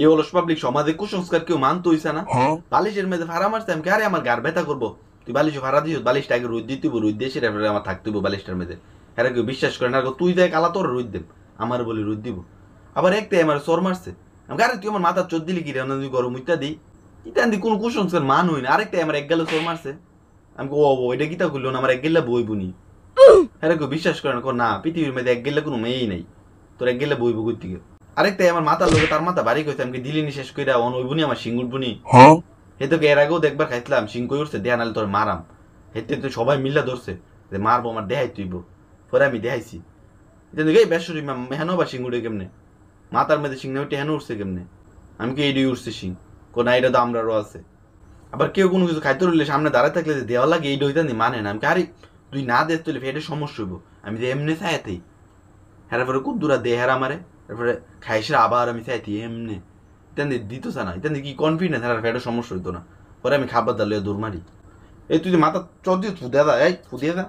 এই অলস পাবলিক সমাজে কুসংস্কার কেউ মানতে হইছে না। বালিশের মেঝে ফাড়া মারছে, আমি আরে আমার গার ব্যথা করবো, তুই বালিশে ফাড়া দিস, বালিশটা আগে রুদ দিতে রুদ দিয়ে সেটা আমার থাকতে বালিশটার মেঝে। হ্যাঁ কেউ বিশ্বাস করে না, তুই দেখ আলা তোর রুদ দেব, আমার বলি রুদ দিব। আবার একটাই আমার সর মারছে, আমি আরে তুই আমার মাথার চোদ দিলি কি রে, তুই গরম ইত্যা দিই ইত্যাদি কোনো কুসংস্কার মান হই না। আরেকটাই আমার এক গেলে সর মারছে, আমি ও এটা গীতা করলো না, আমার এক গেলে বই বুনি। হ্যাঁ কেউ বিশ্বাস করে না, পৃথিবীর মধ্যে এক গেলে কোনো মেয়েই নাই, তোর এক গেলে বই বুকুর থেকে। আরেকটাই আমার মাথার লোকে তার মাথা বাড়ি কইছে, আমি দিলিনি শেষ করে অন ওইবুনি আমার সিঙ্গুর বুনি। হেতোকে এর আগেও দেখবার খাইছিলাম সিং কই উঠছে, দেয়া নাহলে তোর মারাম। হেতে তো সবাই মিল্লা ধরছে যে মারবো, আমার দেহাই তুইব। পরে আমি দেখাইছি, এই বেসরি হেন বা সিং উঠে কেমনে, মাথার মধ্যে সিং না উঠে হেন উঠছে কেমনে, আমি কি এইটাই উঠছে সিং, কোন এটা তো আমরারও আছে। আবার কেউ কোনো কিছু খাইতে রইলে সামনে দাঁড়ায় থাকলে যে দেওয়া লাগে এইটা হইতে মানে না, আমি আরে তুই না দেখ তুই ফেটে সমস্যা হইব, আমি যে এমনি চাইতেই হ্যাঁ পরে খুব দূরা দে হ্যাঁ আমারে, তারপরে খাইসে আবার আমি চাইতি এমনি ইত্যাদি দিত না, ইত্যাদি কি কনফিডেন্স হ্যাঁ ফেটে সমস্যা হইতো না। পরে আমি খাবার দালে দৌড় মারি, এই তুই যে মাথা চর দিয়ে ফুদিয়া দা, এই ফুদিয়া দা।